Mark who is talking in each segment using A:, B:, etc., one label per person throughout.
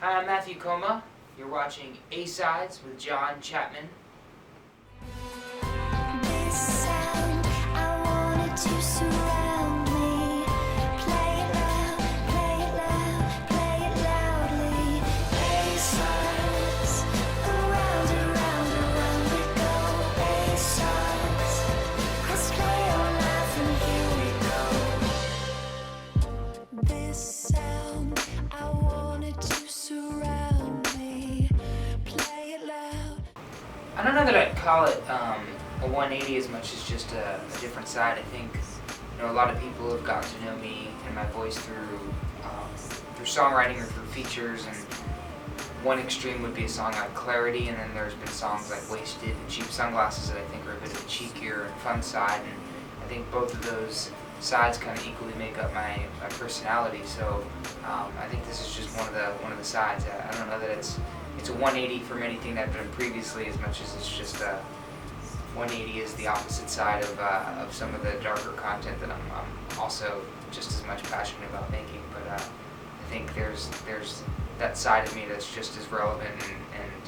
A: Hi, I'm Matthew Koma. You're watching A-Sides with Jon Chattman.
B: This sound, I want it to surround me. Play it loud, play it loud, play it loudly. A-sides, around, around, around we go. A-sides, press play on life and here we go. This sound, I want it to surround me. Play it loud.
A: I don't know that I'd call it a 180 as much as just a different side. I think a lot of people have gotten to know me and my voice through songwriting or through features, and one extreme would be a song like Clarity, and then there's been songs like Wasted and Cheap Sunglasses that I think are a bit of a cheekier and fun side, and I think both of those sides kind of equally make up my personality. So I think this is just one of the sides. I don't know that it's a 180 from anything that I've done previously as much as it's just 180 is the opposite side of some of the darker content that I'm also just as much passionate about making. But I think there's that side of me that's just as relevant and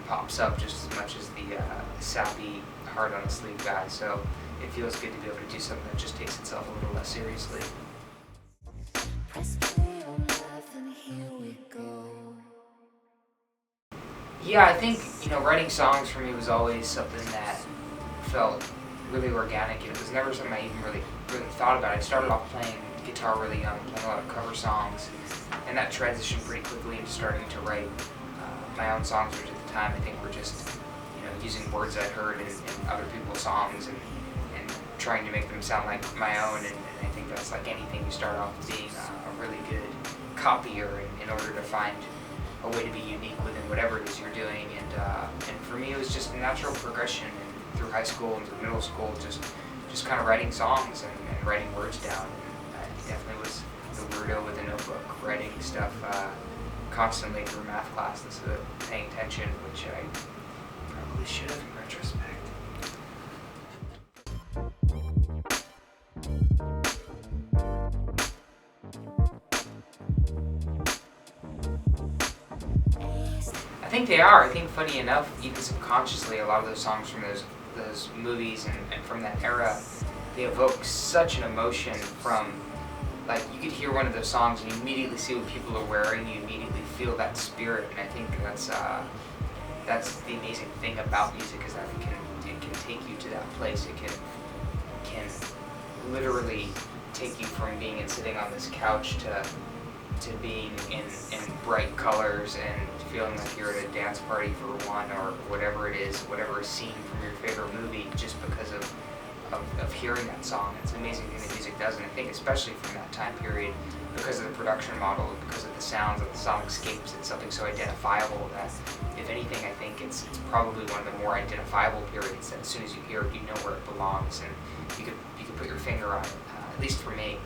A: pops up just as much as the sappy, hard on the sleeve guy. So it feels good to be able to do something that just takes itself a little less seriously.
B: Press play on life and here we go.
A: Yeah, I think writing songs for me was always something that felt really organic, and it was never something I even really thought about. I started off playing guitar really young, playing a lot of cover songs, and that transitioned pretty quickly into starting to write my own songs, which at the time I think were just using words I'd heard in other people's songs and trying to make them sound like my own. And I think that's like anything, you start off being a really good copier in order to find a way to be unique within whatever it is you're doing, and for me it was just a natural progression through high school and through middle school, just kind of writing songs and writing words down. And I definitely was the weirdo with a notebook, writing stuff constantly through math class instead of paying attention, which I probably should have in retrospect. I think they are. I think, funny enough, even subconsciously, a lot of those songs from those movies and from that era, they evoke such an emotion from, like, you could hear one of those songs and you immediately see what people are wearing, you immediately feel that spirit, and I think that's the amazing thing about music, is that it can take you to that place. It can literally take you from being and sitting on this couch to being in bright colors and feeling like you're at a dance party for one, or whatever it is, whatever scene from your favorite movie, just because of hearing that song. It's an amazing thing that music does, and I think especially from that time period, because of the production model, because of the sounds of the songscapes, it's something so identifiable that, if anything, I think it's probably one of the more identifiable periods that as soon as you hear it, you know where it belongs, and you could put your finger on it, at least for me.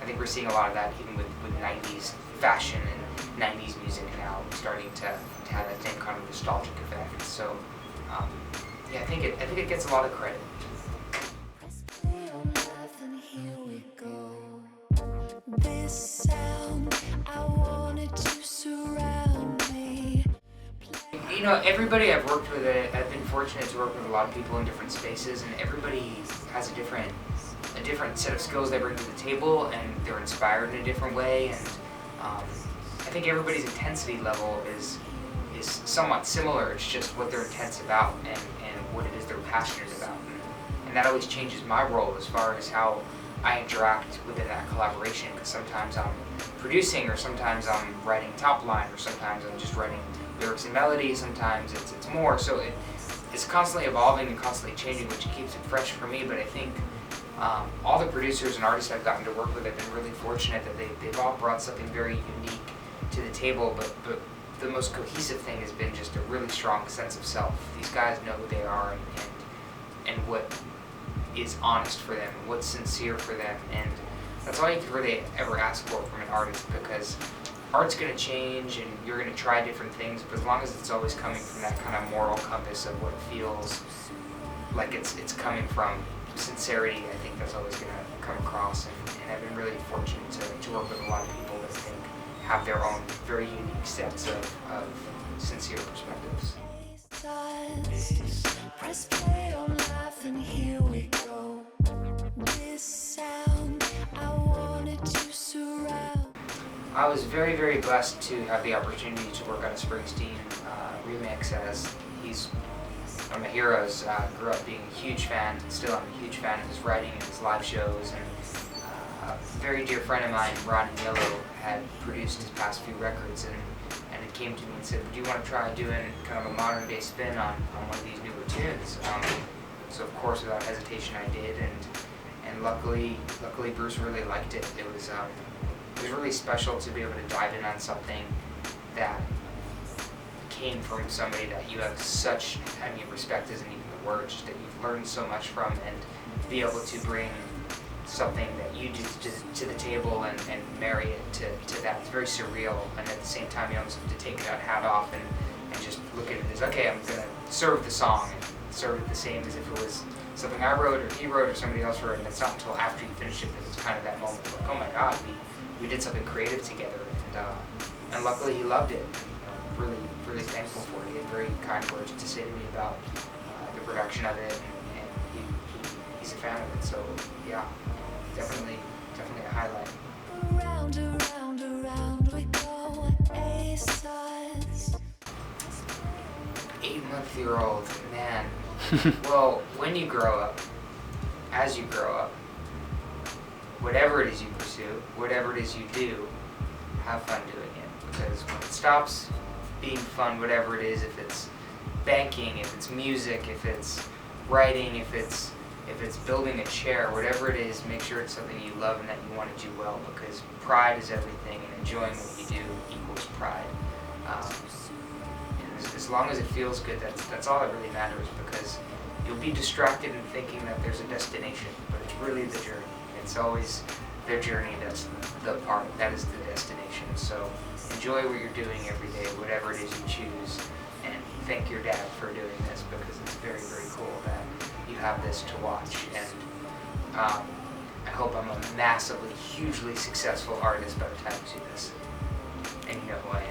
A: I think we're seeing a lot of that even with 90s fashion and 90s music now, starting to have that same kind of nostalgic effect. So yeah, I think it gets a lot of credit.
B: Press play on life and here we go. This sound, I want it to surround me.
A: Everybody I've worked with, I've been fortunate to work with a lot of people in different spaces, and everybody has a different set of skills they bring to the table, and they're inspired in a different way, and I think everybody's intensity level is somewhat similar. It's just what they're intense about and what it is they're passionate about, and that always changes my role as far as how I interact within that collaboration, because sometimes I'm producing, or sometimes I'm writing top line, or sometimes I'm just writing lyrics and melody, sometimes it's more, so it's constantly evolving and constantly changing, which keeps it fresh for me. But I think all the producers and artists I've gotten to work with, I've been really fortunate that they've all brought something very unique to the table, but the most cohesive thing has been just a really strong sense of self. These guys know who they are and what is honest for them, what's sincere for them, and that's all you could really ever ask for from an artist, because art's going to change and you're going to try different things, but as long as it's always coming from that kind of moral compass of what feels like it's coming from sincerity, I think that's always going to come across, and I've been really fortunate to work with a lot of people that I think have their own very unique sets of sincere perspectives.
B: Press play on life and here we go. This sound I wanted to surround.
A: I was very, very blessed to have the opportunity to work on a Springsteen remix, as he's one of my heroes. Grew up being a huge fan, still I'm a huge fan of his writing and his live shows, and a very dear friend of mine, Ron Yellow, had produced his past few records, and it came to me and said, do you want to try doing kind of a modern day spin on one of these newer tunes? So of course, without hesitation, I did, and luckily Bruce really liked it. It was really special to be able to dive in on something that came from somebody that you have such, I mean, respect isn't even the word, just that you've learned so much from, and be able to bring something that you do to the table and marry it to that. It's very surreal, and at the same time you almost have to take that hat off and just look at it as, okay, I'm going to serve the song and serve it the same as if it was something I wrote or he wrote or somebody else wrote, and it's not until after you finish it that it's kind of that moment of like, oh my god, we did something creative together, and luckily he loved it. Really, really thankful for it. He had very kind words to say to me about the production of it, and he's a fan of it, so yeah. Definitely a highlight. Around we go, 8-month-year-old, man. Well, when you grow up, as you grow up, whatever it is you pursue, whatever it is you do, have fun doing it. Because when it stops being fun, whatever it is, if it's banking, if it's music, if it's writing, if it's building a chair, whatever it is, make sure it's something you love and that you want to do well, because pride is everything, and enjoying what you do equals pride. And as long as it feels good, that's all that really matters, because you'll be distracted in thinking that there's a destination, but it's really the journey. It's always their journey that's the part, that is the destination. So enjoy what you're doing every day, whatever it is you choose, and thank your dad for doing this, because it's very, very cool that you have this to watch, and I hope I'm a massively, hugely successful artist by the time you see this, and you know who I am.